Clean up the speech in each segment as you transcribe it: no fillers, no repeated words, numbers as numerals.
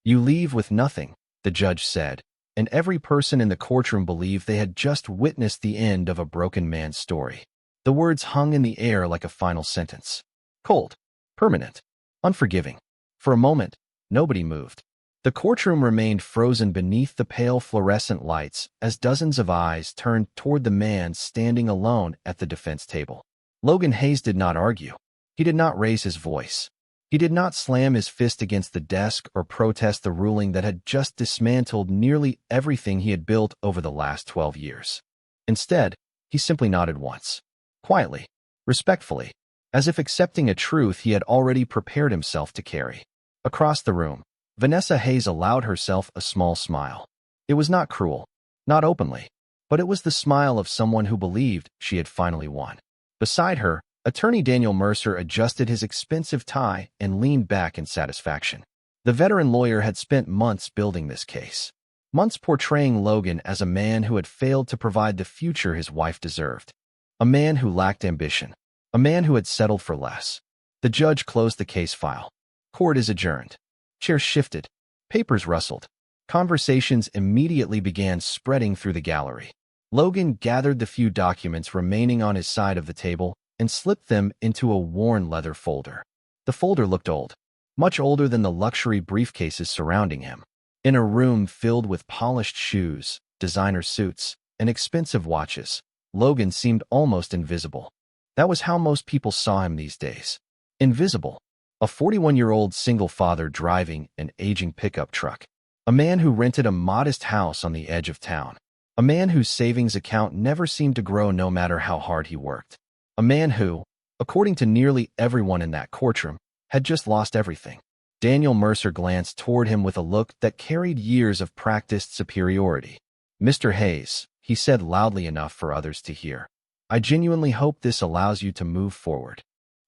You leave with nothing, the judge said, and every person in the courtroom believed they had just witnessed the end of a broken man's story. The words hung in the air like a final sentence. Cold, permanent, unforgiving. For a moment, nobody moved. The courtroom remained frozen beneath the pale fluorescent lights as dozens of eyes turned toward the man standing alone at the defense table. Logan Hayes did not argue. He did not raise his voice. He did not slam his fist against the desk or protest the ruling that had just dismantled nearly everything he had built over the last 12 years. Instead, he simply nodded once, quietly, respectfully, as if accepting a truth he had already prepared himself to carry. Across the room, Vanessa Hayes allowed herself a small smile. It was not cruel, not openly, but it was the smile of someone who believed she had finally won. Beside her, Attorney Daniel Mercer adjusted his expensive tie and leaned back in satisfaction. The veteran lawyer had spent months building this case, months portraying Logan as a man who had failed to provide the future his wife deserved, a man who lacked ambition, a man who had settled for less. The judge closed the case file. Court is adjourned. Chairs shifted. Papers rustled. Conversations immediately began spreading through the gallery. Logan gathered the few documents remaining on his side of the table and slipped them into a worn leather folder. The folder looked old, much older than the luxury briefcases surrounding him. In a room filled with polished shoes, designer suits, and expensive watches, Logan seemed almost invisible. That was how most people saw him these days. Invisible. A 41-year-old single father driving an aging pickup truck. A man who rented a modest house on the edge of town. A man whose savings account never seemed to grow no matter how hard he worked. A man who, according to nearly everyone in that courtroom, had just lost everything. Daniel Mercer glanced toward him with a look that carried years of practiced superiority. "Mr. Hayes," he said loudly enough for others to hear, "I genuinely hope this allows you to move forward."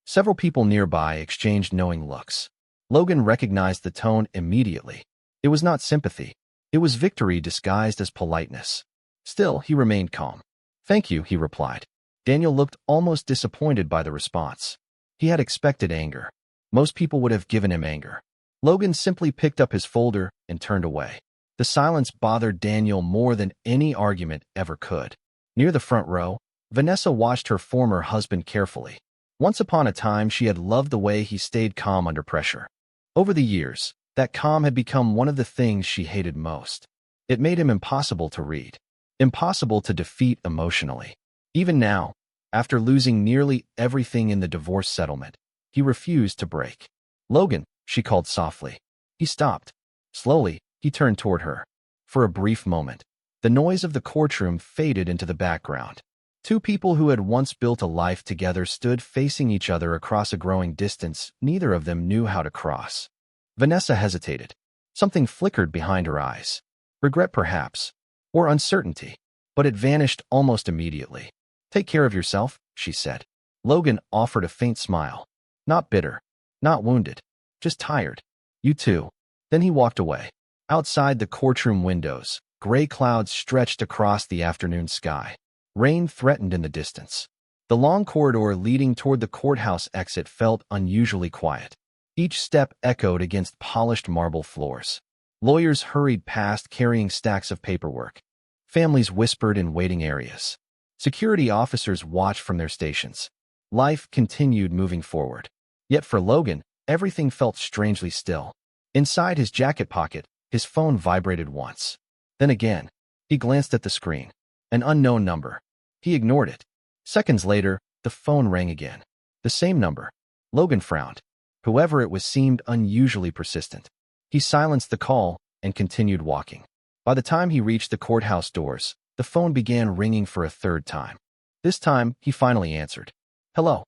Several people nearby exchanged knowing looks. Logan recognized the tone immediately. It was not sympathy. It was victory disguised as politeness. Still, he remained calm. "Thank you," he replied. Daniel looked almost disappointed by the response. He had expected anger. Most people would have given him anger. Logan simply picked up his folder and turned away. The silence bothered Daniel more than any argument ever could. Near the front row, Vanessa watched her former husband carefully. Once upon a time, she had loved the way he stayed calm under pressure. Over the years, that calm had become one of the things she hated most. It made him impossible to read, impossible to defeat emotionally. Even now, after losing nearly everything in the divorce settlement, he refused to break. "Logan," she called softly. He stopped. Slowly, he turned toward her. For a brief moment, the noise of the courtroom faded into the background. Two people who had once built a life together stood facing each other across a growing distance neither of them knew how to cross. Vanessa hesitated. Something flickered behind her eyes. Regret perhaps, or uncertainty, but it vanished almost immediately. "Take care of yourself," she said. Logan offered a faint smile. Not bitter, not wounded, just tired. "You too." Then he walked away. Outside the courtroom windows, gray clouds stretched across the afternoon sky. Rain threatened in the distance. The long corridor leading toward the courthouse exit felt unusually quiet. Each step echoed against polished marble floors. Lawyers hurried past carrying stacks of paperwork. Families whispered in waiting areas. Security officers watched from their stations. Life continued moving forward. Yet for Logan, everything felt strangely still. Inside his jacket pocket, his phone vibrated once. Then again, he glanced at the screen. An unknown number. He ignored it. Seconds later, the phone rang again. The same number. Logan frowned. Whoever it was seemed unusually persistent. He silenced the call and continued walking. By the time he reached the courthouse doors, the phone began ringing for a third time. This time, he finally answered. "Hello."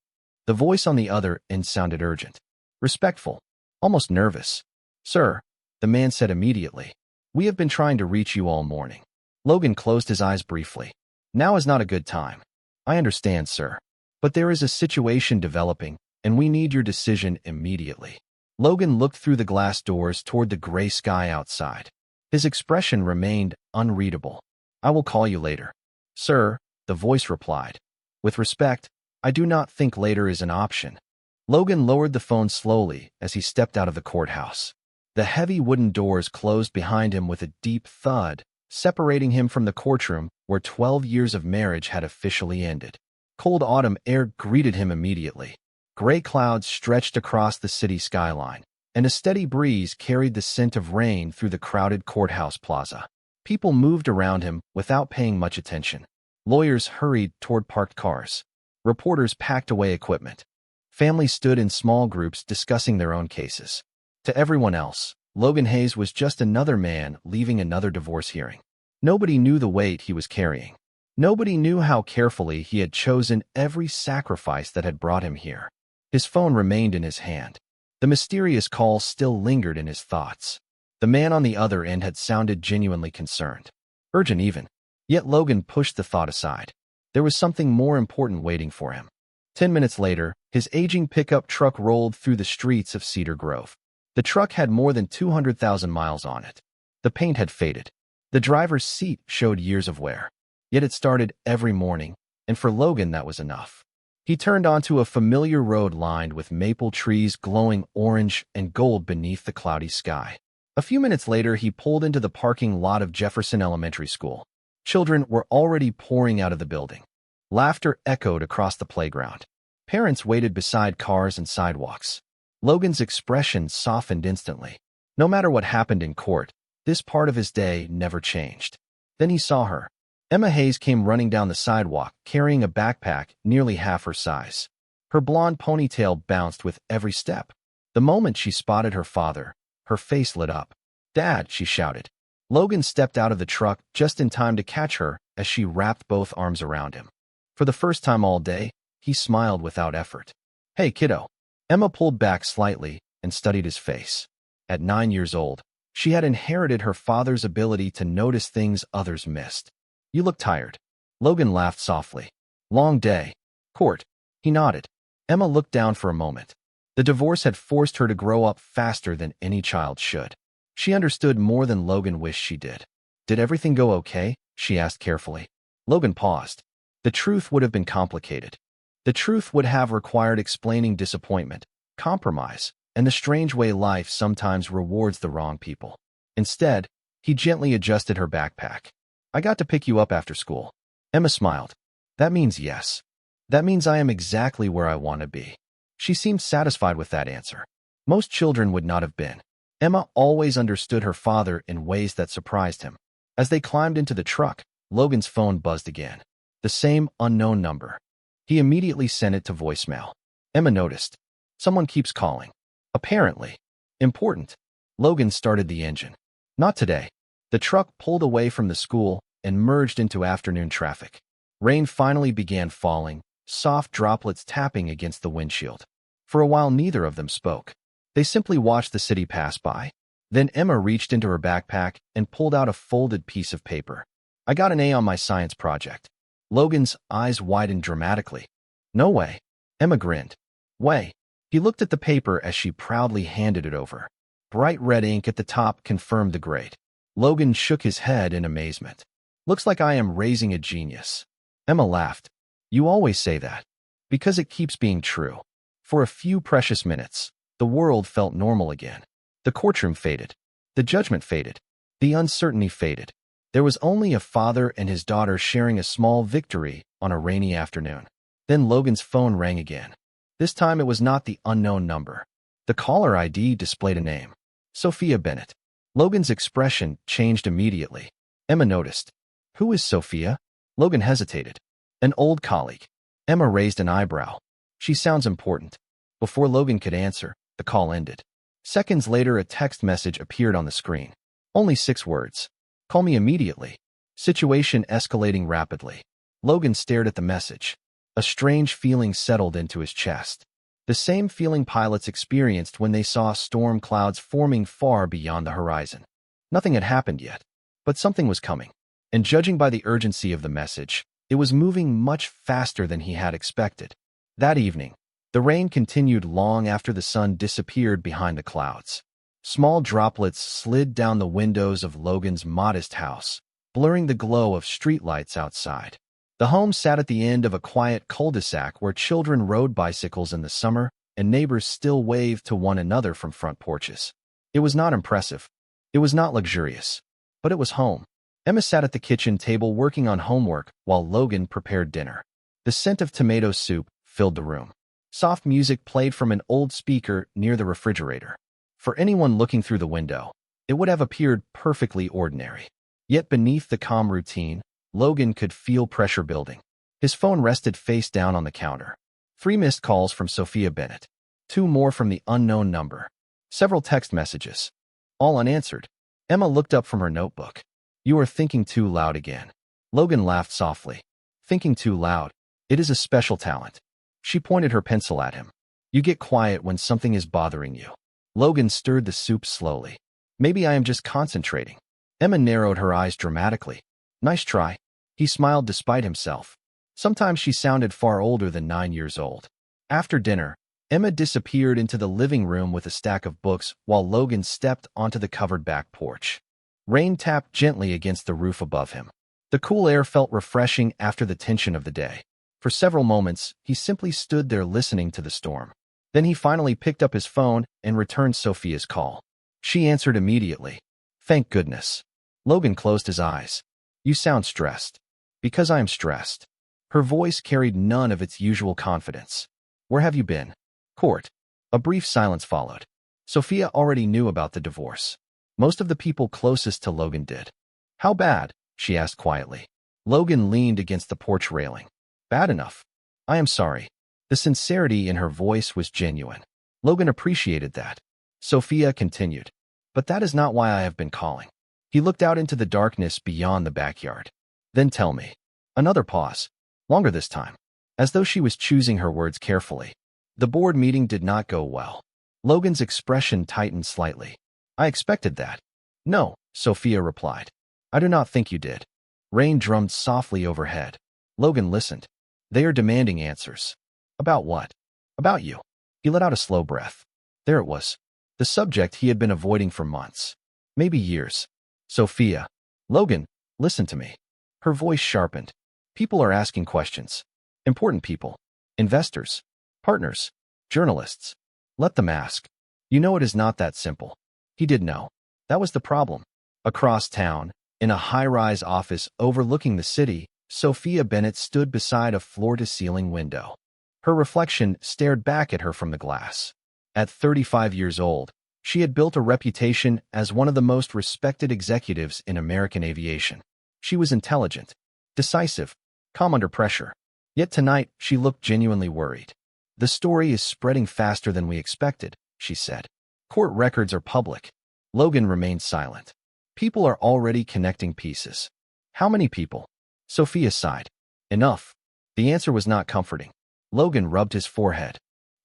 The voice on the other end sounded urgent, respectful, almost nervous. "Sir," the man said immediately, "we have been trying to reach you all morning." Logan closed his eyes briefly. "Now is not a good time." "I understand, sir. But there is a situation developing, and we need your decision immediately." Logan looked through the glass doors toward the gray sky outside. His expression remained unreadable. "I will call you later." "Sir," the voice replied. "With respect, I do not think later is an option." Logan lowered the phone slowly as he stepped out of the courthouse. The heavy wooden doors closed behind him with a deep thud, separating him from the courtroom where 12 years of marriage had officially ended. Cold autumn air greeted him immediately. Gray clouds stretched across the city skyline, and a steady breeze carried the scent of rain through the crowded courthouse plaza. People moved around him without paying much attention. Lawyers hurried toward parked cars. Reporters packed away equipment. Families stood in small groups discussing their own cases. To everyone else, Logan Hayes was just another man leaving another divorce hearing. Nobody knew the weight he was carrying. Nobody knew how carefully he had chosen every sacrifice that had brought him here. His phone remained in his hand. The mysterious call still lingered in his thoughts. The man on the other end had sounded genuinely concerned. Urgent even. Yet Logan pushed the thought aside. There was something more important waiting for him. 10 minutes later, his aging pickup truck rolled through the streets of Cedar Grove. The truck had more than 200,000 miles on it. The paint had faded. The driver's seat showed years of wear. Yet it started every morning, and for Logan that was enough. He turned onto a familiar road lined with maple trees glowing orange and gold beneath the cloudy sky. A few minutes later, he pulled into the parking lot of Jefferson Elementary School. Children were already pouring out of the building. Laughter echoed across the playground. Parents waited beside cars and sidewalks. Logan's expression softened instantly. No matter what happened in court, this part of his day never changed. Then he saw her. Emma Hayes came running down the sidewalk, carrying a backpack nearly half her size. Her blonde ponytail bounced with every step. The moment she spotted her father, her face lit up. "Dad," she shouted. Logan stepped out of the truck just in time to catch her as she wrapped both arms around him. For the first time all day, he smiled without effort. "Hey, kiddo." Emma pulled back slightly and studied his face. At 9 years old, she had inherited her father's ability to notice things others missed. "You look tired." Logan laughed softly. "Long day." "Court." He nodded. Emma looked down for a moment. The divorce had forced her to grow up faster than any child should. She understood more than Logan wished she did. "Did everything go okay?" she asked carefully. Logan paused. The truth would have been complicated. The truth would have required explaining disappointment, compromise, and the strange way life sometimes rewards the wrong people. Instead, he gently adjusted her backpack. "I got to pick you up after school." Emma smiled. "That means yes. That means I am exactly where I want to be." She seemed satisfied with that answer. Most children would not have been. Emma always understood her father in ways that surprised him. As they climbed into the truck, Logan's phone buzzed again. The same unknown number. He immediately sent it to voicemail. Emma noticed. Someone keeps calling. Apparently. Important. Logan started the engine. Not today. The truck pulled away from the school and merged into afternoon traffic. Rain finally began falling, soft droplets tapping against the windshield. For a while, neither of them spoke. They simply watched the city pass by. Then Emma reached into her backpack and pulled out a folded piece of paper. "I got an A on my science project." Logan's eyes widened dramatically. "No way." Emma grinned. "Way." He looked at the paper as she proudly handed it over. Bright red ink at the top confirmed the grade. Logan shook his head in amazement. "Looks like I am raising a genius." Emma laughed. "You always say that." "Because it keeps being true." For a few precious minutes, the world felt normal again. The courtroom faded. The judgment faded. The uncertainty faded. There was only a father and his daughter sharing a small victory on a rainy afternoon. Then Logan's phone rang again. This time it was not the unknown number. The caller ID displayed a name. Sophia Bennett. Logan's expression changed immediately. Emma noticed. "Who is Sophia?" Logan hesitated. "An old colleague." Emma raised an eyebrow. "She sounds important." Before Logan could answer, the call ended. Seconds later, a text message appeared on the screen. Only 6 words. "Call me immediately. Situation escalating rapidly." Logan stared at the message. A strange feeling settled into his chest. The same feeling pilots experienced when they saw storm clouds forming far beyond the horizon. Nothing had happened yet, but something was coming. And judging by the urgency of the message, it was moving much faster than he had expected. That evening, the rain continued long after the sun disappeared behind the clouds. Small droplets slid down the windows of Logan's modest house, blurring the glow of streetlights outside. The home sat at the end of a quiet cul-de-sac where children rode bicycles in the summer and neighbors still waved to one another from front porches. It was not impressive. It was not luxurious. But it was home. Emma sat at the kitchen table working on homework while Logan prepared dinner. The scent of tomato soup filled the room. Soft music played from an old speaker near the refrigerator. For anyone looking through the window, it would have appeared perfectly ordinary. Yet beneath the calm routine, Logan could feel pressure building. His phone rested face down on the counter. 3 missed calls from Sophia Bennett. 2 more from the unknown number. Several text messages. All unanswered. Emma looked up from her notebook. You are thinking too loud again. Logan laughed softly. Thinking too loud. It is a special talent. She pointed her pencil at him. You get quiet when something is bothering you. Logan stirred the soup slowly. Maybe I am just concentrating. Emma narrowed her eyes dramatically. Nice try. He smiled despite himself. Sometimes she sounded far older than 9 years old. After dinner, Emma disappeared into the living room with a stack of books while Logan stepped onto the covered back porch. Rain tapped gently against the roof above him. The cool air felt refreshing after the tension of the day. For several moments, he simply stood there listening to the storm. Then he finally picked up his phone and returned Sophia's call. She answered immediately. Thank goodness. Logan closed his eyes. You sound stressed. Because I am stressed. Her voice carried none of its usual confidence. Where have you been? Court. A brief silence followed. Sophia already knew about the divorce. Most of the people closest to Logan did. How bad? She asked quietly. Logan leaned against the porch railing. Bad enough. I am sorry. The sincerity in her voice was genuine. Logan appreciated that. Sophia continued. But that is not why I have been calling. He looked out into the darkness beyond the backyard. Then tell me. Another pause. Longer this time. As though she was choosing her words carefully. The board meeting did not go well. Logan's expression tightened slightly. I expected that. No, Sophia replied. I do not think you did. Rain drummed softly overhead. Logan listened. They are demanding answers. About what? About you. He let out a slow breath. There it was. The subject he had been avoiding for months. Maybe years. Sophia. Logan, listen to me. Her voice sharpened. People are asking questions. Important people. Investors. Partners. Journalists. Let them ask. You know it is not that simple. He did know. That was the problem. Across town, in a high-rise office overlooking the city, Sophia Bennett stood beside a floor-to-ceiling window. Her reflection stared back at her from the glass. At 35 years old, she had built a reputation as one of the most respected executives in American aviation. She was intelligent, decisive, calm under pressure. Yet tonight, she looked genuinely worried. The story is spreading faster than we expected, she said. Court records are public. Logan remained silent. People are already connecting pieces. How many people? Sophia sighed. Enough. The answer was not comforting. Logan rubbed his forehead.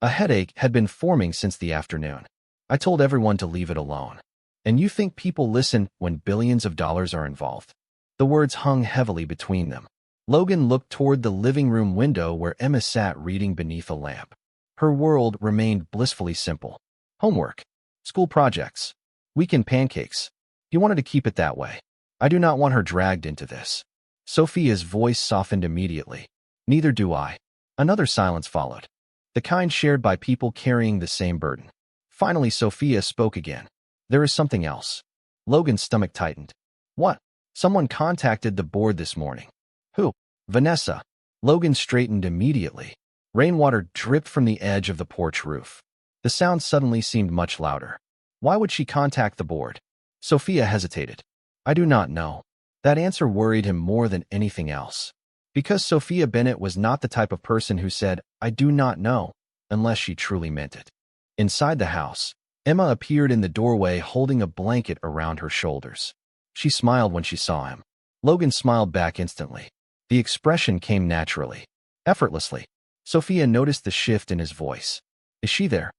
A headache had been forming since the afternoon. I told everyone to leave it alone. And you think people listen when billions of dollars are involved? The words hung heavily between them. Logan looked toward the living room window where Emma sat reading beneath a lamp. Her world remained blissfully simple. Homework. School projects. Weekend pancakes. He wanted to keep it that way. I do not want her dragged into this. Sophia's voice softened immediately. Neither do I. Another silence followed. The kind shared by people carrying the same burden. Finally, Sophia spoke again. There is something else. Logan's stomach tightened. What? Someone contacted the board this morning. Who? Vanessa. Logan straightened immediately. Rainwater dripped from the edge of the porch roof. The sound suddenly seemed much louder. Why would she contact the board? Sophia hesitated. I do not know. That answer worried him more than anything else. Because Sophia Bennett was not the type of person who said, I do not know, unless she truly meant it. Inside the house, Emma appeared in the doorway holding a blanket around her shoulders. She smiled when she saw him. Logan smiled back instantly. The expression came naturally, effortlessly. Sophia noticed the shift in his voice. Is she there?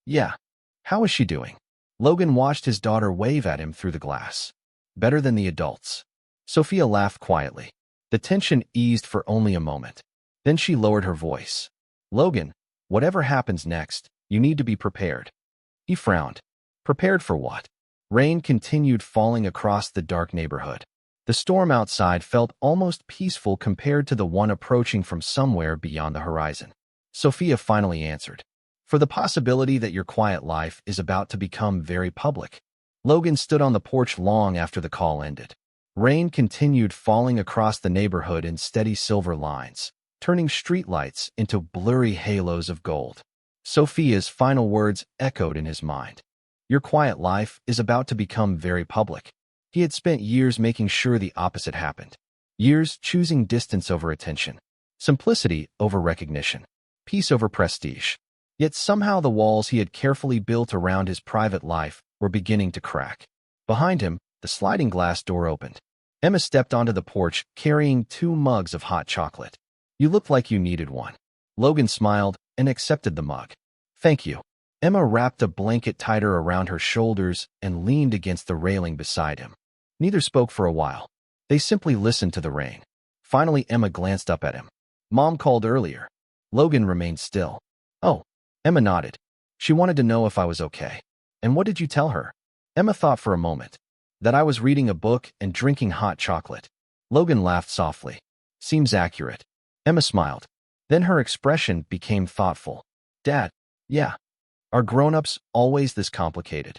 Yeah. How is she doing? Logan watched his daughter wave at him through the glass. Better than the adults. Sophia laughed quietly. The tension eased for only a moment. Then she lowered her voice. Logan, whatever happens next, you need to be prepared. He frowned. Prepared for what? Rain continued falling across the dark neighborhood. The storm outside felt almost peaceful compared to the one approaching from somewhere beyond the horizon. Sophia finally answered. for the possibility that your quiet life is about to become very public. Logan stood on the porch long after the call ended. Rain continued falling across the neighborhood in steady silver lines, turning streetlights into blurry halos of gold. Sophia's final words echoed in his mind. Your quiet life is about to become very public. He had spent years making sure the opposite happened. Years choosing distance over attention, simplicity over recognition, peace over prestige. Yet somehow the walls he had carefully built around his private life were beginning to crack. Behind him, the sliding glass door opened. Emma stepped onto the porch, carrying 2 mugs of hot chocolate. You looked like you needed one. Logan smiled and accepted the mug. Thank you. Emma wrapped a blanket tighter around her shoulders and leaned against the railing beside him. Neither spoke for a while. They simply listened to the rain. Finally, Emma glanced up at him. Mom called earlier. Logan remained still. Oh. Emma nodded. She wanted to know if I was okay. And what did you tell her? Emma thought for a moment. That I was reading a book and drinking hot chocolate. Logan laughed softly. Seems accurate. Emma smiled. Then her expression became thoughtful. Dad, yeah. Are grown-ups always this complicated?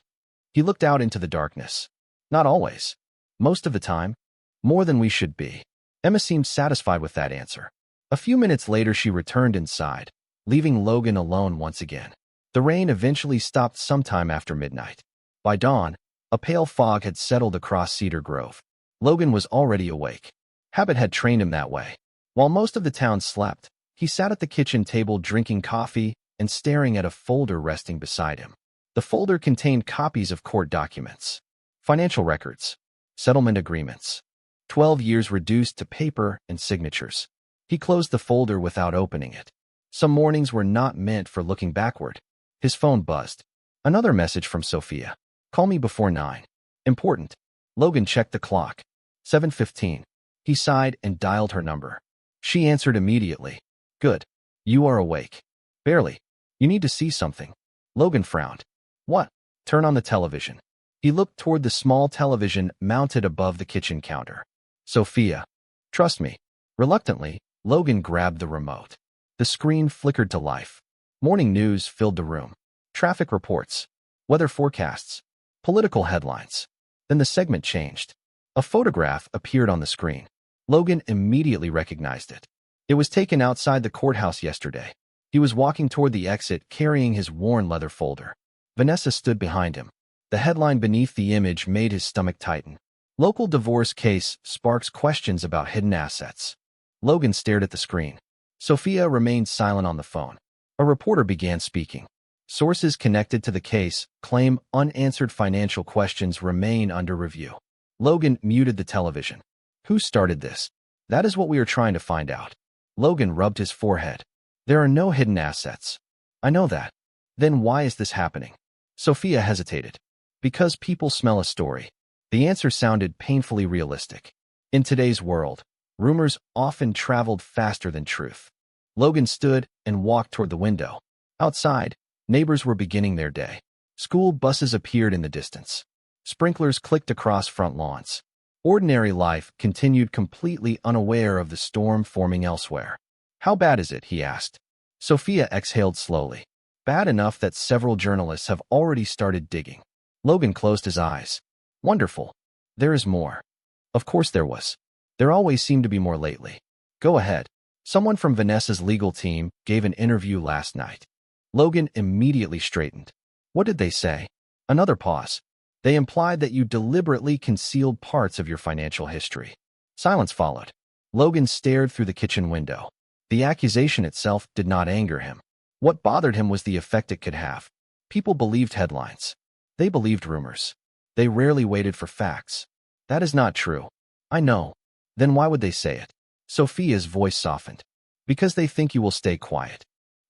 He looked out into the darkness. Not always. Most of the time. More than we should be. Emma seemed satisfied with that answer. A few minutes later she returned inside, leaving Logan alone once again. The rain eventually stopped sometime after midnight. By dawn, a pale fog had settled across Cedar Grove. Logan was already awake. Habit had trained him that way. While most of the town slept, he sat at the kitchen table drinking coffee and staring at a folder resting beside him. The folder contained copies of court documents, financial records, settlement agreements. 12 years reduced to paper and signatures. He closed the folder without opening it. Some mornings were not meant for looking backward. His phone buzzed. Another message from Sophia. Call me before 9. Important. Logan checked the clock. 7:15. He sighed and dialed her number. She answered immediately. Good. You are awake. Barely. You need to see something. Logan frowned. What? Turn on the television. He looked toward the small television mounted above the kitchen counter. Sophia. Trust me. Reluctantly, Logan grabbed the remote. The screen flickered to life. Morning news filled the room. Traffic reports, weather forecasts, political headlines. Then the segment changed. A photograph appeared on the screen. Logan immediately recognized it. It was taken outside the courthouse yesterday. He was walking toward the exit carrying his worn leather folder. Vanessa stood behind him. The headline beneath the image made his stomach tighten. Local divorce case sparks questions about hidden assets. Logan stared at the screen. Sophia remained silent on the phone. A reporter began speaking. Sources connected to the case claim unanswered financial questions remain under review. Logan muted the television. Who started this? That is what we are trying to find out. Logan rubbed his forehead. There are no hidden assets. I know that. Then why is this happening? Sophia hesitated. Because people smell a story. The answer sounded painfully realistic. In today's world, rumors often traveled faster than truth. Logan stood and walked toward the window. Outside, neighbors were beginning their day. School buses appeared in the distance. Sprinklers clicked across front lawns. Ordinary life continued completely unaware of the storm forming elsewhere. How bad is it? He asked. Sophia exhaled slowly. Bad enough that several journalists have already started digging. Logan closed his eyes. Wonderful. There is more. Of course there was. There always seemed to be more lately. Go ahead. Someone from Vanessa's legal team gave an interview last night. Logan immediately straightened. What did they say? Another pause. They implied that you deliberately concealed parts of your financial history. Silence followed. Logan stared through the kitchen window. The accusation itself did not anger him. What bothered him was the effect it could have. People believed headlines. They believed rumors. They rarely waited for facts. That is not true. I know. Then why would they say it? Sophia's voice softened. Because they think you will stay quiet.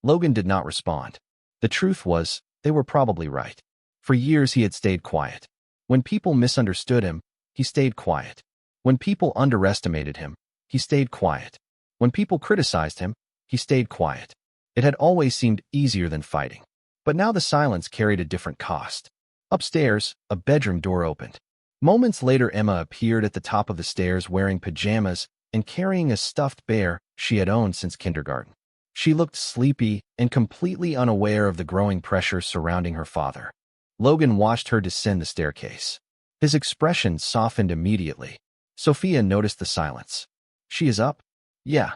Logan did not respond. The truth was, they were probably right. For years he had stayed quiet. When people misunderstood him, he stayed quiet. When people underestimated him, he stayed quiet. When people criticized him, he stayed quiet. It had always seemed easier than fighting. But now the silence carried a different cost. Upstairs, a bedroom door opened. Moments later, Emma appeared at the top of the stairs wearing pajamas and carrying a stuffed bear she had owned since kindergarten. She looked sleepy and completely unaware of the growing pressure surrounding her father. Logan watched her descend the staircase. His expression softened immediately. Sophia noticed the silence. She is up? Yeah.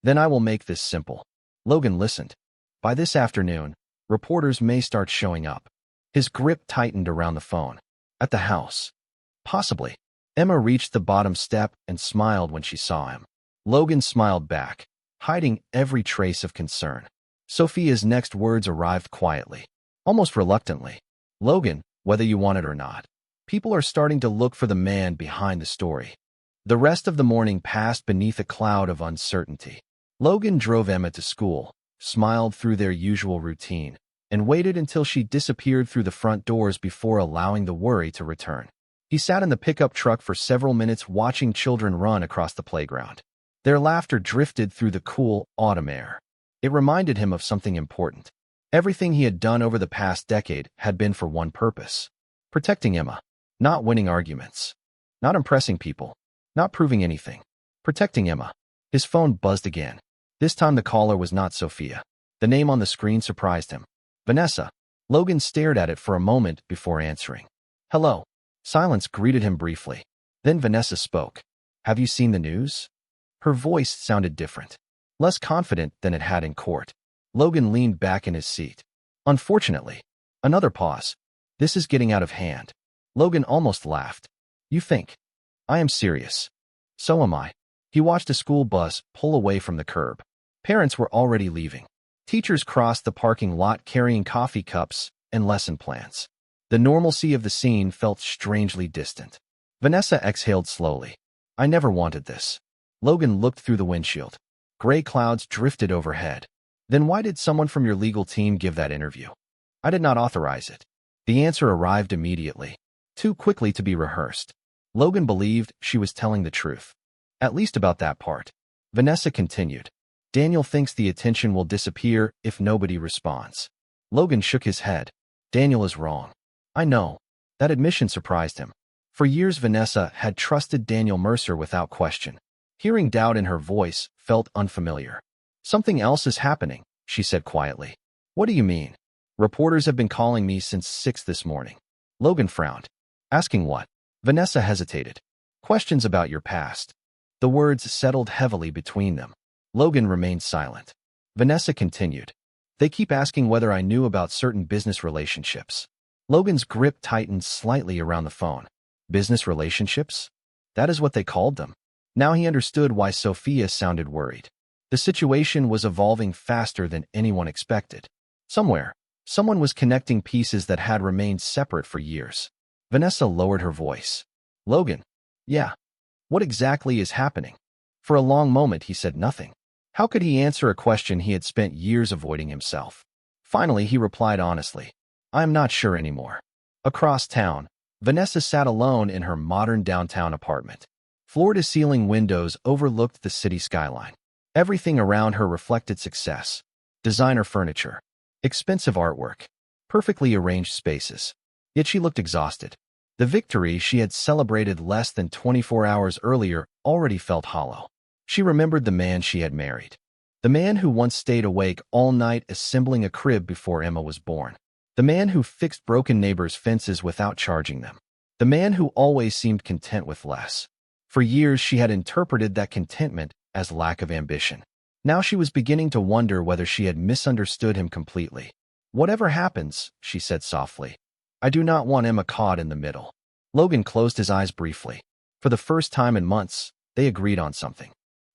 Then I will make this simple. Logan listened. By this afternoon, reporters may start showing up. His grip tightened around the phone. At the house. Possibly. Emma reached the bottom step and smiled when she saw him. Logan smiled back, hiding every trace of concern. Sophia's next words arrived quietly, almost reluctantly. Logan, whether you want it or not, people are starting to look for the man behind the story. The rest of the morning passed beneath a cloud of uncertainty. Logan drove Emma to school, smiled through their usual routine, and waited until she disappeared through the front doors before allowing the worry to return. He sat in the pickup truck for several minutes watching children run across the playground. Their laughter drifted through the cool, autumn air. It reminded him of something important. Everything he had done over the past decade had been for one purpose: protecting Emma, not winning arguments, not impressing people, not proving anything. Protecting Emma. His phone buzzed again. This time the caller was not Sophia. The name on the screen surprised him. Vanessa. Logan stared at it for a moment before answering. Hello. Silence greeted him briefly. Then Vanessa spoke. Have you seen the news? Her voice sounded different, less confident than it had in court. Logan leaned back in his seat. Unfortunately. Another pause. This is getting out of hand. Logan almost laughed. You think? I am serious. So am I. He watched a school bus pull away from the curb. Parents were already leaving. Teachers crossed the parking lot carrying coffee cups and lesson plans. The normalcy of the scene felt strangely distant. Vanessa exhaled slowly. I never wanted this. Logan looked through the windshield. Gray clouds drifted overhead. Then why did someone from your legal team give that interview? I did not authorize it. The answer arrived immediately, too quickly to be rehearsed. Logan believed she was telling the truth, at least about that part. Vanessa continued. Daniel thinks the attention will disappear if nobody responds. Logan shook his head. Daniel is wrong. I know. That admission surprised him. For years, Vanessa had trusted Daniel Mercer without question. Hearing doubt in her voice felt unfamiliar. Something else is happening, she said quietly. What do you mean? Reporters have been calling me since 6 this morning. Logan frowned. Asking what? Vanessa hesitated. Questions about your past. The words settled heavily between them. Logan remained silent. Vanessa continued. They keep asking whether I knew about certain business relationships. Logan's grip tightened slightly around the phone. Business relationships? That is what they called them. Now he understood why Sophia sounded worried. The situation was evolving faster than anyone expected. Somewhere, someone was connecting pieces that had remained separate for years. Vanessa lowered her voice. Logan. Yeah. What exactly is happening? For a long moment he said nothing. How could he answer a question he had spent years avoiding himself? Finally he replied honestly. I am not sure anymore. Across town, Vanessa sat alone in her modern downtown apartment. Floor-to-ceiling windows overlooked the city skyline. Everything around her reflected success. Designer furniture, expensive artwork, perfectly arranged spaces. Yet she looked exhausted. The victory she had celebrated less than 24 hours earlier already felt hollow. She remembered the man she had married. The man who once stayed awake all night assembling a crib before Emma was born. The man who fixed broken neighbors' fences without charging them. The man who always seemed content with less. For years she had interpreted that contentment as lack of ambition. Now she was beginning to wonder whether she had misunderstood him completely. Whatever happens, she said softly, I do not want Emma caught in the middle. Logan closed his eyes briefly. For the first time in months, they agreed on something.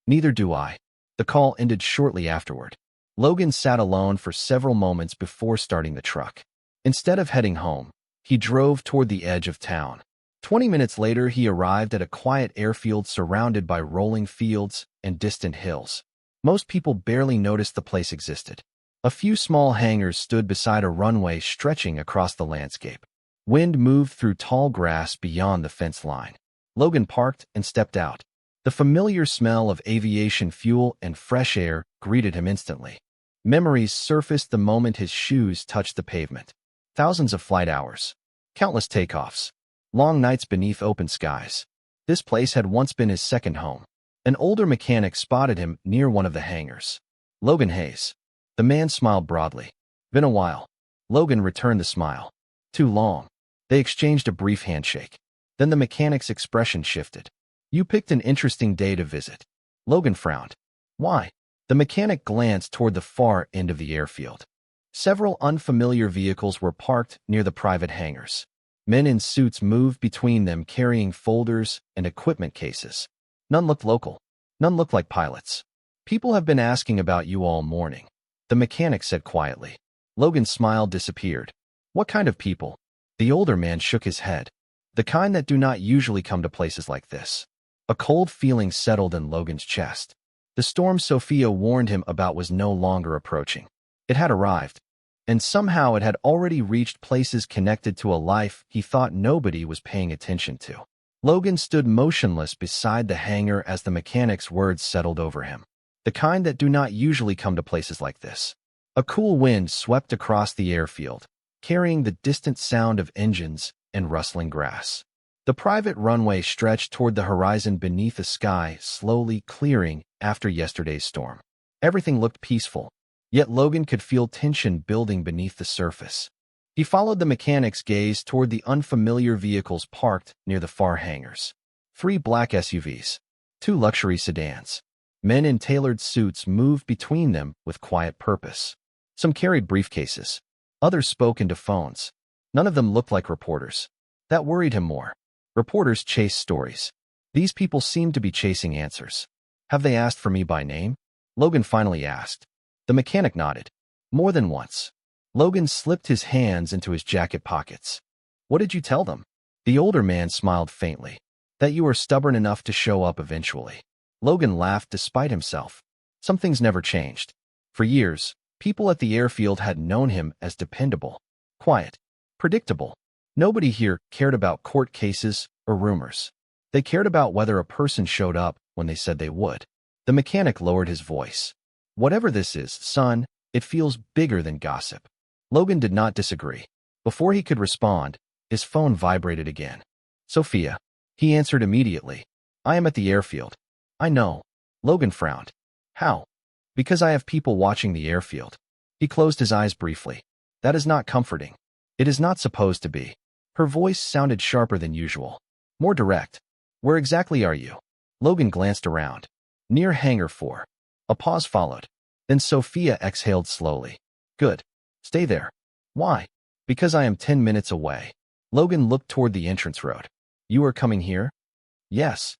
Neither do I. The call ended shortly afterward. Logan sat alone for several moments before starting the truck. Instead of heading home, he drove toward the edge of town. 20 minutes later, he arrived at a quiet airfield surrounded by rolling fields and distant hills. Most people barely noticed the place existed. A few small hangars stood beside a runway stretching across the landscape. Wind moved through tall grass beyond the fence line. Logan parked and stepped out. The familiar smell of aviation fuel and fresh air greeted him instantly. Memories surfaced the moment his shoes touched the pavement. Thousands of flight hours. Countless takeoffs. Long nights beneath open skies. This place had once been his second home. An older mechanic spotted him near one of the hangars. Logan Hayes. The man smiled broadly. Been a while. Logan returned the smile. Too long. They exchanged a brief handshake. Then the mechanic's expression shifted. You picked an interesting day to visit. Logan frowned. Why? The mechanic glanced toward the far end of the airfield. Several unfamiliar vehicles were parked near the private hangars. Men in suits moved between them carrying folders and equipment cases. None looked local. None looked like pilots. People have been asking about you all morning, the mechanic said quietly. Logan's smile disappeared. What kind of people? The older man shook his head. The kind that do not usually come to places like this. A cold feeling settled in Logan's chest. The storm Sophia warned him about was no longer approaching. It had arrived, and somehow it had already reached places connected to a life he thought nobody was paying attention to. Logan stood motionless beside the hangar as the mechanic's words settled over him. The kind that do not usually come to places like this. A cool wind swept across the airfield, carrying the distant sound of engines and rustling grass. The private runway stretched toward the horizon beneath a sky slowly clearing after yesterday's storm. Everything looked peaceful, yet Logan could feel tension building beneath the surface. He followed the mechanic's gaze toward the unfamiliar vehicles parked near the far hangars. 3 black SUVs, 2 luxury sedans. Men in tailored suits moved between them with quiet purpose. Some carried briefcases. Others spoke into phones. None of them looked like reporters. That worried him more. Reporters chase stories. These people seem to be chasing answers. Have they asked for me by name? Logan finally asked. The mechanic nodded. More than once. Logan slipped his hands into his jacket pockets. What did you tell them? The older man smiled faintly. That you are stubborn enough to show up eventually. Logan laughed despite himself. Some things never changed. For years, people at the airfield had known him as dependable, quiet, predictable. Nobody here cared about court cases or rumors. They cared about whether a person showed up when they said they would. The mechanic lowered his voice. Whatever this is, son, it feels bigger than gossip. Logan did not disagree. Before he could respond, his phone vibrated again. Sophia. He answered immediately. I am at the airfield. I know. Logan frowned. How? Because I have people watching the airfield. He closed his eyes briefly. That is not comforting. It is not supposed to be. Her voice sounded sharper than usual. More direct. Where exactly are you? Logan glanced around. Near Hangar 4. A pause followed. Then Sophia exhaled slowly. Good. Stay there. Why? Because I am 10 minutes away. Logan looked toward the entrance road. You are coming here? Yes.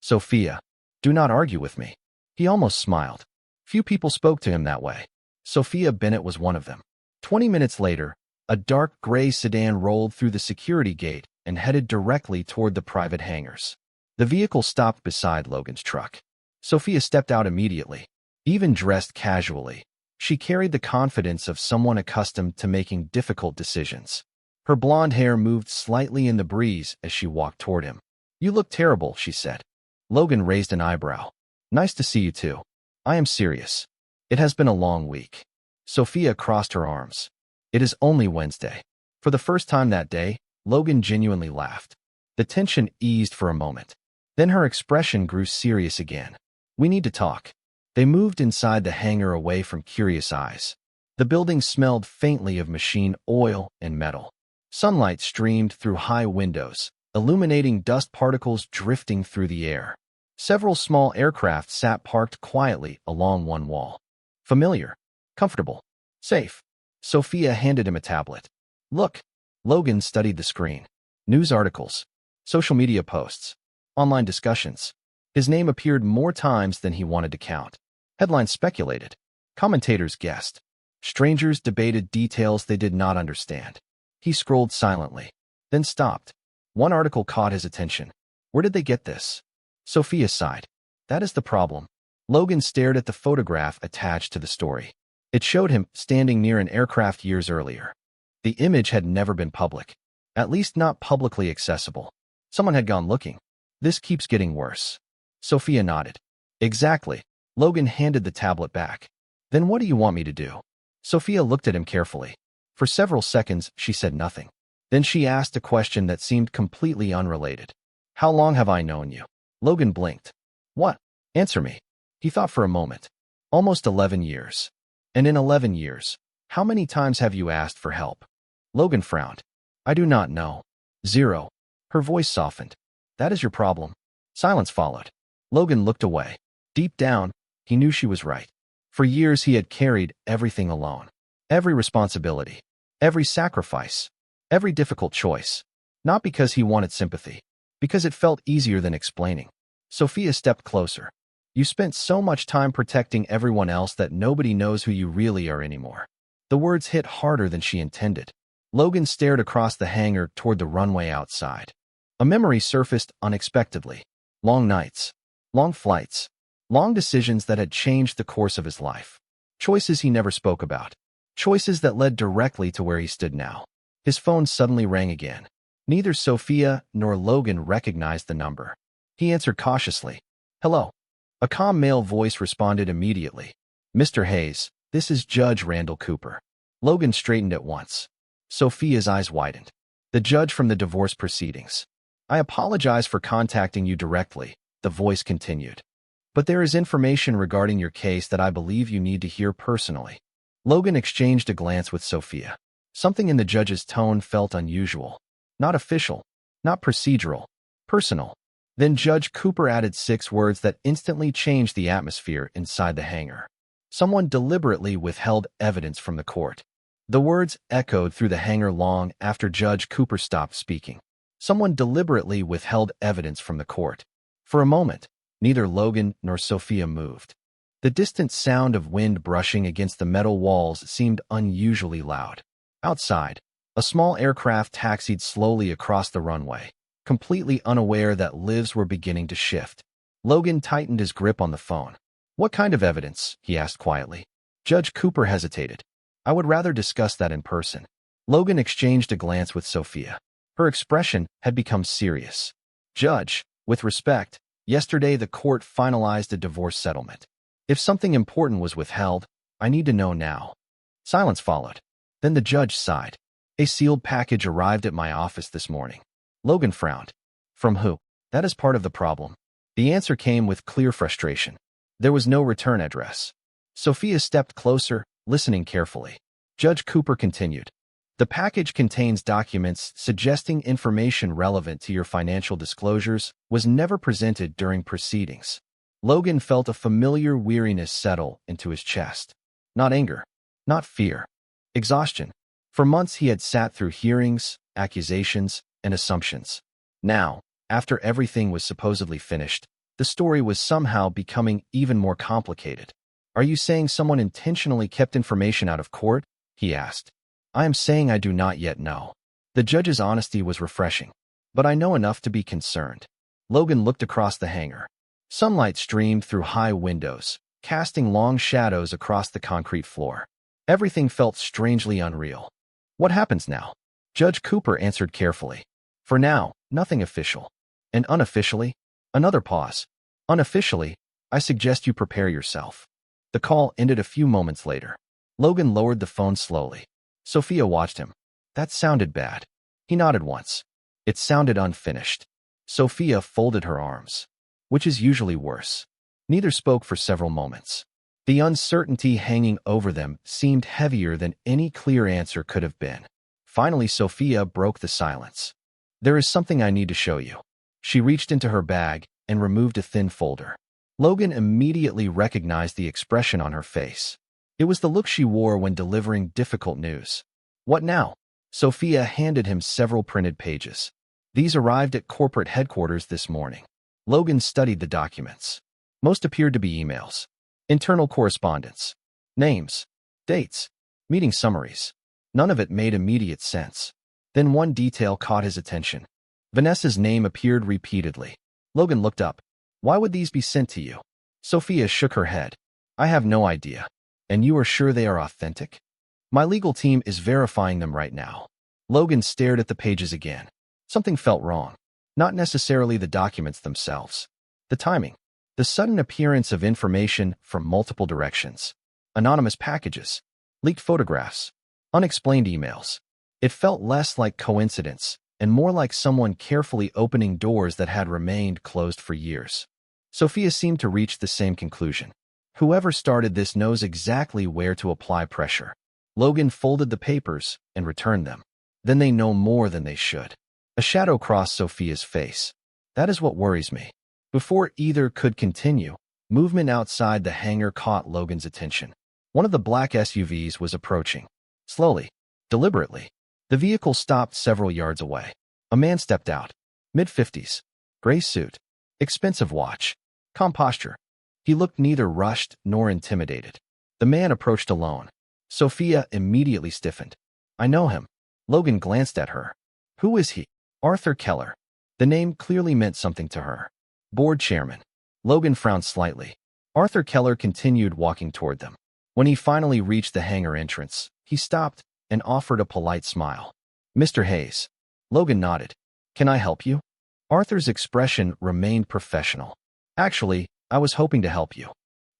Sophia. Do not argue with me. He almost smiled. Few people spoke to him that way. Sophia Bennett was one of them. 20 minutes later, a dark gray sedan rolled through the security gate and headed directly toward the private hangars. The vehicle stopped beside Logan's truck. Sophia stepped out immediately. Even dressed casually, she carried the confidence of someone accustomed to making difficult decisions. Her blonde hair moved slightly in the breeze as she walked toward him. You look terrible, she said. Logan raised an eyebrow. Nice to see you too. I am serious. It has been a long week. Sophia crossed her arms. It is only Wednesday. For the first time that day, Logan genuinely laughed. The tension eased for a moment. Then her expression grew serious again. We need to talk. They moved inside the hangar away from curious eyes. The building smelled faintly of machine oil and metal. Sunlight streamed through high windows, illuminating dust particles drifting through the air. Several small aircraft sat parked quietly along one wall. Familiar, comfortable, safe. Sophia handed him a tablet. Look. Logan studied the screen. News articles, social media posts, online discussions. His name appeared more times than he wanted to count. Headlines speculated. Commentators guessed. Strangers debated details they did not understand. He scrolled silently, then stopped. One article caught his attention. Where did they get this? Sophia sighed. That is the problem. Logan stared at the photograph attached to the story. It showed him standing near an aircraft years earlier. The image had never been public, at least not publicly accessible. Someone had gone looking. This keeps getting worse. Sophia nodded. Exactly. Logan handed the tablet back. Then what do you want me to do? Sophia looked at him carefully. For several seconds, she said nothing. Then she asked a question that seemed completely unrelated. How long have I known you? Logan blinked. What? Answer me. He thought for a moment. Almost 11 years. And in 11 years, how many times have you asked for help? Logan frowned. I do not know. 0. Her voice softened. That is your problem. Silence followed. Logan looked away. Deep down, he knew she was right. For years he had carried everything alone. Every responsibility. Every sacrifice. Every difficult choice. Not because he wanted sympathy. Because it felt easier than explaining. Sophia stepped closer. You spent so much time protecting everyone else that nobody knows who you really are anymore. The words hit harder than she intended. Logan stared across the hangar toward the runway outside. A memory surfaced unexpectedly. Long nights. Long flights. Long decisions that had changed the course of his life. Choices he never spoke about. Choices that led directly to where he stood now. His phone suddenly rang again. Neither Sophia nor Logan recognized the number. He answered cautiously. Hello. A calm male voice responded immediately. Mr. Hayes, this is Judge Randall Cooper. Logan straightened at once. Sophia's eyes widened. The judge from the divorce proceedings. I apologize for contacting you directly, the voice continued. But there is information regarding your case that I believe you need to hear personally. Logan exchanged a glance with Sophia. Something in the judge's tone felt unusual. Not official. Not procedural. Personal. Then Judge Cooper added 6 words that instantly changed the atmosphere inside the hangar. Someone deliberately withheld evidence from the court. The words echoed through the hangar long after Judge Cooper stopped speaking. Someone deliberately withheld evidence from the court. For a moment, neither Logan nor Sophia moved. The distant sound of wind brushing against the metal walls seemed unusually loud. Outside, a small aircraft taxied slowly across the runway, completely unaware that lives were beginning to shift. Logan tightened his grip on the phone. What kind of evidence? He asked quietly. Judge Cooper hesitated. I would rather discuss that in person. Logan exchanged a glance with Sophia. Her expression had become serious. Judge, with respect, yesterday the court finalized a divorce settlement. If something important was withheld, I need to know now. Silence followed. Then the judge sighed. A sealed package arrived at my office this morning. Logan frowned. From who? That is part of the problem. The answer came with clear frustration. There was no return address. Sophia stepped closer, listening carefully. Judge Cooper continued. The package contains documents suggesting information relevant to your financial disclosures was never presented during proceedings. Logan felt a familiar weariness settle into his chest. Not anger. Not fear. Exhaustion. For months he had sat through hearings, accusations, and assumptions. Now, after everything was supposedly finished, the story was somehow becoming even more complicated. Are you saying someone intentionally kept information out of court? He asked. I am saying I do not yet know. The judge's honesty was refreshing. But I know enough to be concerned. Logan looked across the hangar. Sunlight streamed through high windows, casting long shadows across the concrete floor. Everything felt strangely unreal. What happens now? Judge Cooper answered carefully. For now, nothing official. And unofficially? Another pause. Unofficially, I suggest you prepare yourself. The call ended a few moments later. Logan lowered the phone slowly. Sophia watched him. That sounded bad. He nodded once. It sounded unfinished. Sophia folded her arms. Which is usually worse. Neither spoke for several moments. The uncertainty hanging over them seemed heavier than any clear answer could have been. Finally, Sophia broke the silence. There is something I need to show you. She reached into her bag and removed a thin folder. Logan immediately recognized the expression on her face. It was the look she wore when delivering difficult news. What now? Sophia handed him several printed pages. These arrived at corporate headquarters this morning. Logan studied the documents. Most appeared to be emails. Internal correspondence. Names. Dates. Meeting summaries. None of it made immediate sense. Then one detail caught his attention. Vanessa's name appeared repeatedly. Logan looked up. Why would these be sent to you? Sophia shook her head. I have no idea. And you are sure they are authentic? My legal team is verifying them right now. Logan stared at the pages again. Something felt wrong. Not necessarily the documents themselves. The timing. The sudden appearance of information from multiple directions. Anonymous packages. Leaked photographs. Unexplained emails. It felt less like coincidence and more like someone carefully opening doors that had remained closed for years. Sophia seemed to reach the same conclusion. Whoever started this knows exactly where to apply pressure. Logan folded the papers and returned them. Then they know more than they should. A shadow crossed Sophia's face. That is what worries me. Before either could continue, movement outside the hangar caught Logan's attention. One of the black SUVs was approaching. Slowly, deliberately. The vehicle stopped several yards away. A man stepped out. Mid-50s. Gray suit. Expensive watch. Calm posture. He looked neither rushed nor intimidated. The man approached alone. Sophia immediately stiffened. I know him. Logan glanced at her. Who is he? Arthur Keller. The name clearly meant something to her. Board chairman. Logan frowned slightly. Arthur Keller continued walking toward them. When he finally reached the hangar entrance, he stopped and offered a polite smile. Mr. Hayes. Logan nodded. Can I help you? Arthur's expression remained professional. Actually, I was hoping to help you.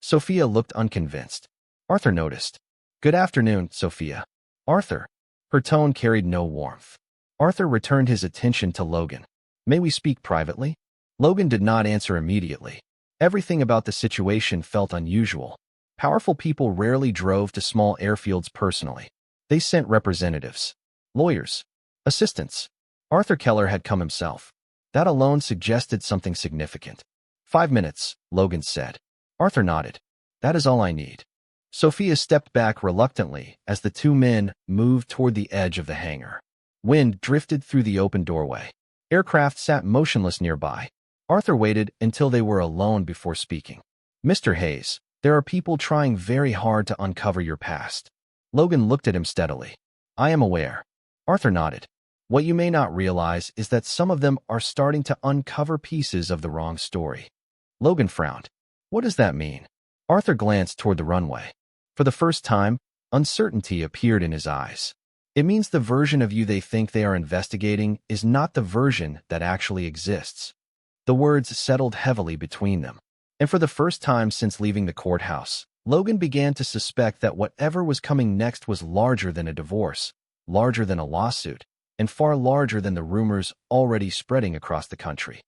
Sophia looked unconvinced. Arthur noticed. Good afternoon, Sophia. Arthur. Her tone carried no warmth. Arthur returned his attention to Logan. May we speak privately? Logan did not answer immediately. Everything about the situation felt unusual. Powerful people rarely drove to small airfields personally. They sent representatives, lawyers, assistants. Arthur Keller had come himself. That alone suggested something significant. 5 minutes, Logan said. Arthur nodded. That is all I need. Sophia stepped back reluctantly as the two men moved toward the edge of the hangar. Wind drifted through the open doorway. Aircraft sat motionless nearby. Arthur waited until they were alone before speaking. Mr. Hayes, there are people trying very hard to uncover your past. Logan looked at him steadily. I am aware. Arthur nodded. What you may not realize is that some of them are starting to uncover pieces of the wrong story. Logan frowned. What does that mean? Arthur glanced toward the runway. For the first time, uncertainty appeared in his eyes. It means the version of you they think they are investigating is not the version that actually exists. The words settled heavily between them. And for the first time since leaving the courthouse, Logan began to suspect that whatever was coming next was larger than a divorce, larger than a lawsuit, and far larger than the rumors already spreading across the country.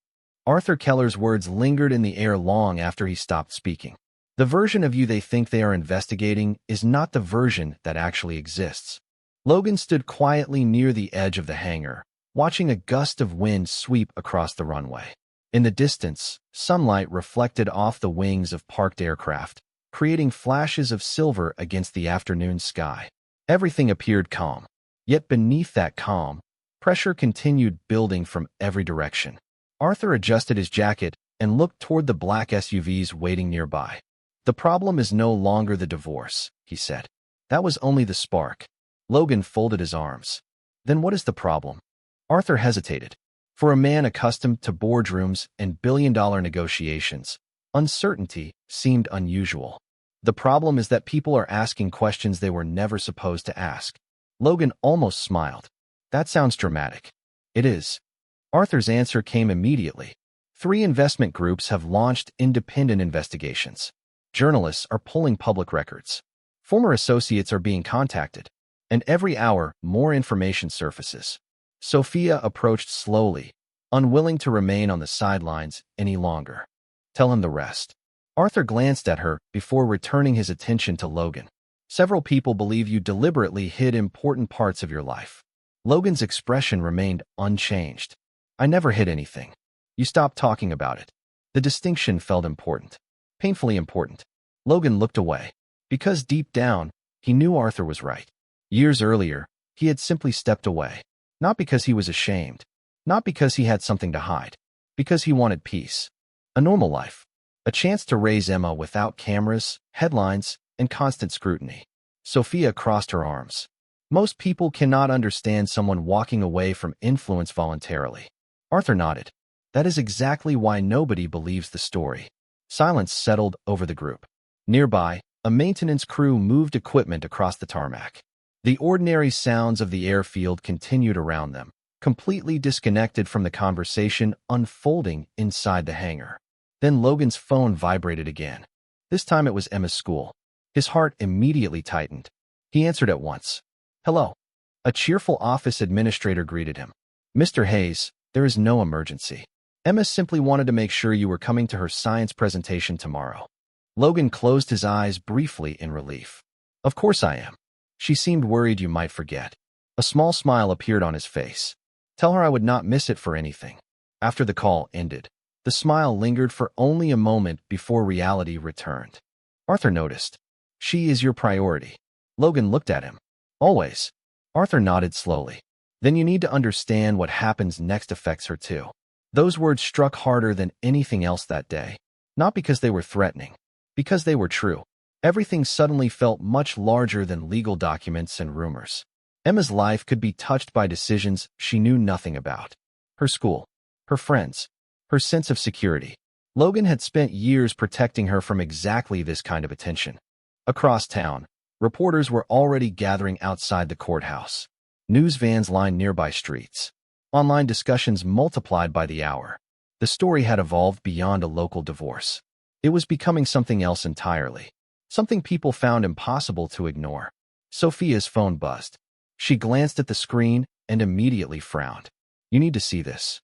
Arthur Keller's words lingered in the air long after he stopped speaking. The version of you they think they are investigating is not the version that actually exists. Logan stood quietly near the edge of the hangar, watching a gust of wind sweep across the runway. In the distance, sunlight reflected off the wings of parked aircraft, creating flashes of silver against the afternoon sky. Everything appeared calm. Yet beneath that calm, pressure continued building from every direction. Arthur adjusted his jacket and looked toward the black SUVs waiting nearby. The problem is no longer the divorce, he said. That was only the spark. Logan folded his arms. Then what is the problem? Arthur hesitated. For a man accustomed to boardrooms and billion-dollar negotiations, uncertainty seemed unusual. The problem is that people are asking questions they were never supposed to ask. Logan almost smiled. That sounds dramatic. It is. Arthur's answer came immediately. 3 investment groups have launched independent investigations. Journalists are pulling public records. Former associates are being contacted. And every hour, more information surfaces. Sophia approached slowly, unwilling to remain on the sidelines any longer. Tell him the rest. Arthur glanced at her before returning his attention to Logan. Several people believe you deliberately hid important parts of your life. Logan's expression remained unchanged. I never hid anything. You stopped talking about it. The distinction felt important. Painfully important. Logan looked away. Because deep down, he knew Arthur was right. Years earlier, he had simply stepped away. Not because he was ashamed. Not because he had something to hide. Because he wanted peace. A normal life. A chance to raise Emma without cameras, headlines, and constant scrutiny. Sophia crossed her arms. Most people cannot understand someone walking away from influence voluntarily. Arthur nodded. That is exactly why nobody believes the story. Silence settled over the group. Nearby, a maintenance crew moved equipment across the tarmac. The ordinary sounds of the airfield continued around them, completely disconnected from the conversation unfolding inside the hangar. Then Logan's phone vibrated again. This time it was Emma's school. His heart immediately tightened. He answered at once. Hello. A cheerful office administrator greeted him. Mr. Hayes, there is no emergency. Emma simply wanted to make sure you were coming to her science presentation tomorrow. Logan closed his eyes briefly in relief. Of course I am. She seemed worried you might forget. A small smile appeared on his face. Tell her I would not miss it for anything. After the call ended, the smile lingered for only a moment before reality returned. Arthur noticed. She is your priority. Logan looked at him. Always. Arthur nodded slowly. Then you need to understand what happens next affects her too. Those words struck harder than anything else that day. Not because they were threatening. Because they were true. Everything suddenly felt much larger than legal documents and rumors. Emma's life could be touched by decisions she knew nothing about. Her school. Her friends. Her sense of security. Logan had spent years protecting her from exactly this kind of attention. Across town, reporters were already gathering outside the courthouse. News vans lined nearby streets. Online discussions multiplied by the hour. The story had evolved beyond a local divorce. It was becoming something else entirely. Something people found impossible to ignore. Sophia's phone buzzed. She glanced at the screen and immediately frowned. You need to see this.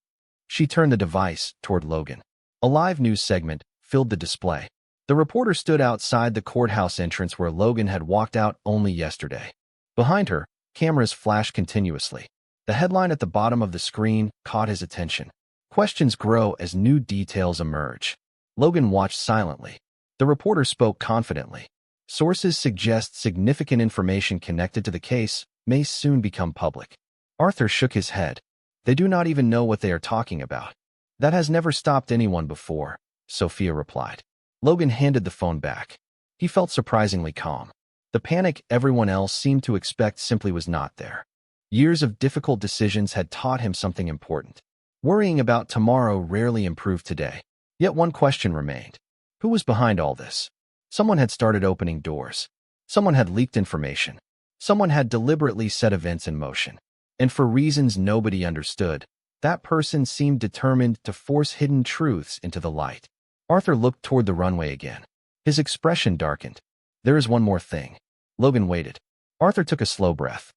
She turned the device toward Logan. A live news segment filled the display. The reporter stood outside the courthouse entrance where Logan had walked out only yesterday. Behind her, cameras flashed continuously. The headline at the bottom of the screen caught his attention. Questions grow as new details emerge. Logan watched silently. The reporter spoke confidently. Sources suggest significant information connected to the case may soon become public. Arthur shook his head. They do not even know what they are talking about. That has never stopped anyone before, Sophia replied. Logan handed the phone back. He felt surprisingly calm. The panic everyone else seemed to expect simply was not there. Years of difficult decisions had taught him something important. Worrying about tomorrow rarely improved today. Yet one question remained. Who was behind all this? Someone had started opening doors. Someone had leaked information. Someone had deliberately set events in motion. And for reasons nobody understood, that person seemed determined to force hidden truths into the light. Arthur looked toward the runway again. His expression darkened. There is one more thing. Logan waited. Arthur took a slow breath.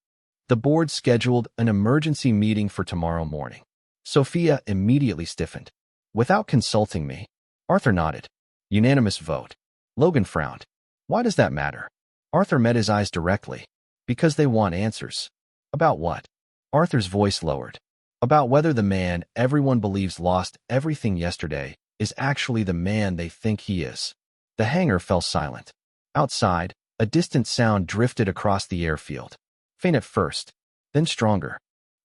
The board scheduled an emergency meeting for tomorrow morning. Sophia immediately stiffened. Without consulting me? Arthur nodded. Unanimous vote. Logan frowned. Why does that matter? Arthur met his eyes directly. Because they want answers. About what? Arthur's voice lowered. About whether the man everyone believes lost everything yesterday is actually the man they think he is. The hangar fell silent. Outside, a distant sound drifted across the airfield. Faint at first, then stronger.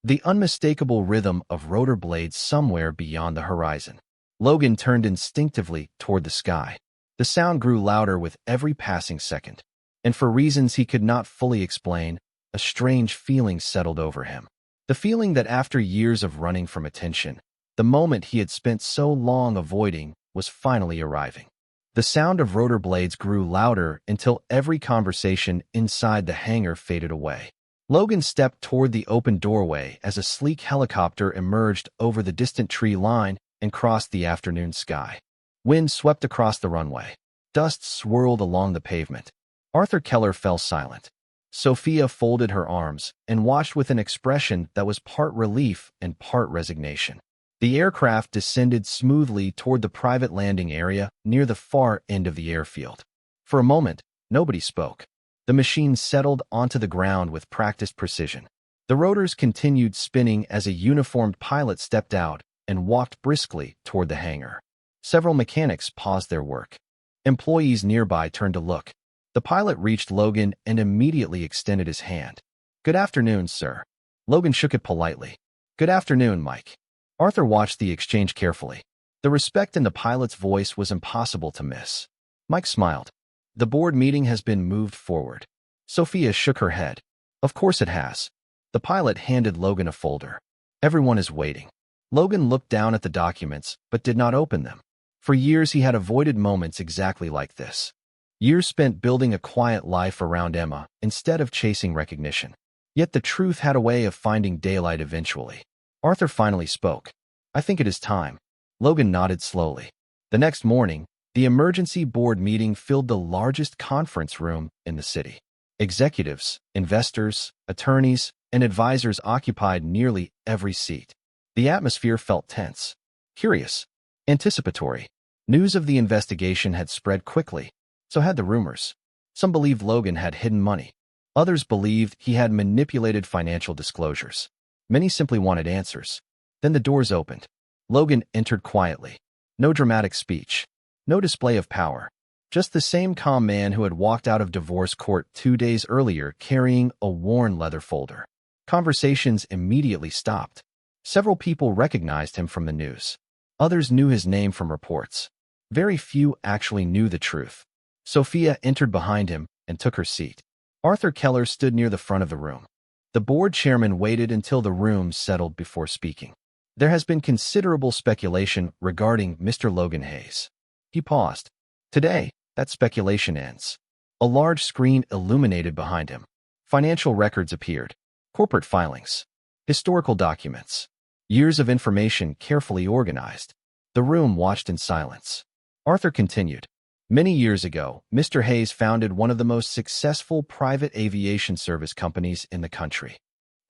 The unmistakable rhythm of rotor blades somewhere beyond the horizon. Logan turned instinctively toward the sky. The sound grew louder with every passing second. And for reasons he could not fully explain, a strange feeling settled over him. The feeling that after years of running from attention, the moment he had spent so long avoiding was finally arriving. The sound of rotor blades grew louder until every conversation inside the hangar faded away. Logan stepped toward the open doorway as a sleek helicopter emerged over the distant tree line and crossed the afternoon sky. Wind swept across the runway. Dust swirled along the pavement. Arthur Keller fell silent. Sophia folded her arms and watched with an expression that was part relief and part resignation. The aircraft descended smoothly toward the private landing area near the far end of the airfield. For a moment, nobody spoke. The machine settled onto the ground with practiced precision. The rotors continued spinning as a uniformed pilot stepped out and walked briskly toward the hangar. Several mechanics paused their work. Employees nearby turned to look. The pilot reached Logan and immediately extended his hand. Good afternoon, sir. Logan shook it politely. Good afternoon, Mike. Arthur watched the exchange carefully. The respect in the pilot's voice was impossible to miss. Mike smiled. The board meeting has been moved forward. Sophia shook her head. Of course it has. The pilot handed Logan a folder. Everyone is waiting. Logan looked down at the documents, but did not open them. For years he had avoided moments exactly like this. Years spent building a quiet life around Emma instead of chasing recognition. Yet the truth had a way of finding daylight eventually. Arthur finally spoke. I think it is time. Logan nodded slowly. The next morning, the emergency board meeting filled the largest conference room in the city. Executives, investors, attorneys, and advisors occupied nearly every seat. The atmosphere felt tense, curious, anticipatory. News of the investigation had spread quickly, So had the rumors. Some believed Logan had hidden money. Others believed he had manipulated financial disclosures. Many simply wanted answers. Then the doors opened. Logan entered quietly. No dramatic speech. No display of power. Just the same calm man who had walked out of divorce court 2 days earlier carrying a worn leather folder. Conversations immediately stopped. Several people recognized him from the news. Others knew his name from reports. Very few actually knew the truth. Sophia entered behind him and took her seat. Arthur Keller stood near the front of the room. The board chairman waited until the room settled before speaking. There has been considerable speculation regarding Mr. Logan Hayes. He paused. Today, that speculation ends. A large screen illuminated behind him. Financial records appeared. Corporate filings. Historical documents. Years of information carefully organized. The room watched in silence. Arthur continued. Many years ago, Mr. Hayes founded one of the most successful private aviation service companies in the country.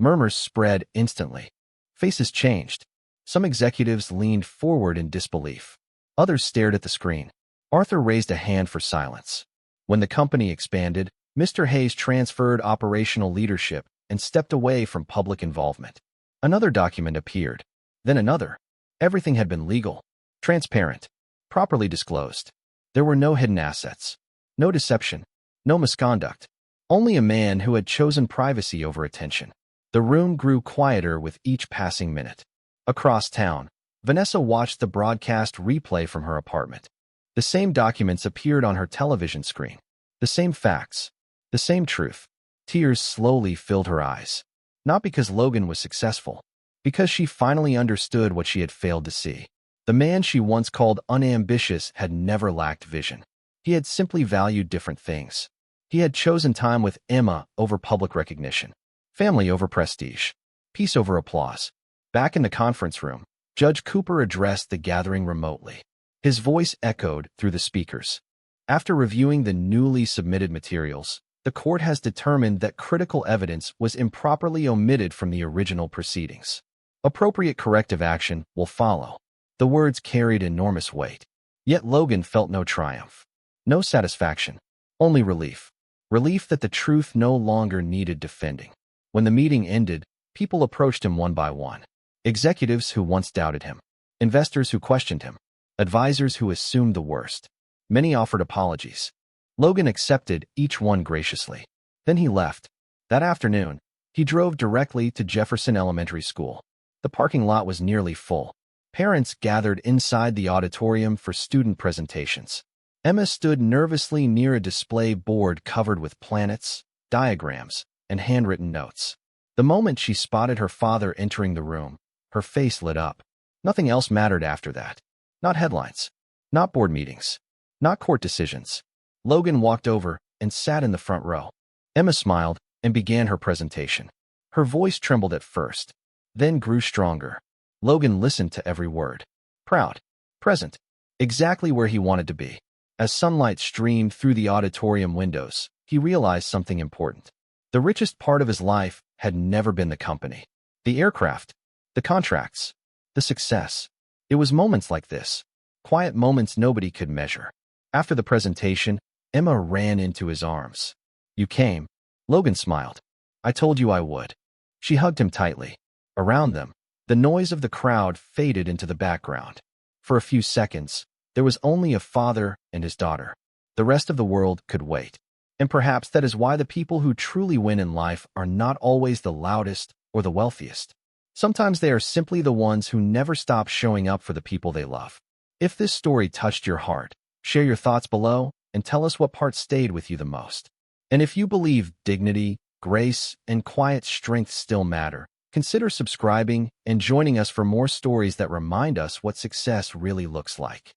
Murmurs spread instantly. Faces changed. Some executives leaned forward in disbelief. Others stared at the screen. Arthur raised a hand for silence. When the company expanded, Mr. Hayes transferred operational leadership and stepped away from public involvement. Another document appeared. Then another. Everything had been legal, transparent, properly disclosed. There were no hidden assets, no deception, no misconduct. Only a man who had chosen privacy over attention. The room grew quieter with each passing minute. Across town, Vanessa watched the broadcast replay from her apartment. The same documents appeared on her television screen. The same facts. The same truth. Tears slowly filled her eyes. Not because Logan was successful. Because she finally understood what she had failed to see. The man she once called unambitious had never lacked vision. He had simply valued different things. He had chosen time with Emma over public recognition, family over prestige, peace over applause. Back in the conference room, Judge Cooper addressed the gathering remotely. His voice echoed through the speakers. After reviewing the newly submitted materials, the court has determined that critical evidence was improperly omitted from the original proceedings. Appropriate corrective action will follow. The words carried enormous weight. Yet Logan felt no triumph, no satisfaction, only relief. Relief that the truth no longer needed defending. When the meeting ended, people approached him one by one. Executives who once doubted him, investors who questioned him, advisors who assumed the worst. Many offered apologies. Logan accepted each one graciously. Then he left. That afternoon, he drove directly to Jefferson Elementary School. The parking lot was nearly full. Parents gathered inside the auditorium for student presentations. Emma stood nervously near a display board covered with planets, diagrams, and handwritten notes. The moment she spotted her father entering the room, her face lit up. Nothing else mattered after that. Not headlines. Not board meetings. Not court decisions. Logan walked over and sat in the front row. Emma smiled and began her presentation. Her voice trembled at first, then grew stronger. Logan listened to every word. Proud. Present. Exactly where he wanted to be. As sunlight streamed through the auditorium windows, he realized something important. The richest part of his life had never been the company, the aircraft, the contracts, the success. It was moments like this, quiet moments nobody could measure. After the presentation, Emma ran into his arms. You came. Logan smiled. I told you I would. She hugged him tightly. Around them, the noise of the crowd faded into the background. For a few seconds, there was only a father and his daughter. The rest of the world could wait. And perhaps that is why the people who truly win in life are not always the loudest or the wealthiest. Sometimes they are simply the ones who never stop showing up for the people they love. If this story touched your heart, share your thoughts below and tell us what part stayed with you the most. And if you believe dignity, grace, and quiet strength still matter, consider subscribing and joining us for more stories that remind us what success really looks like.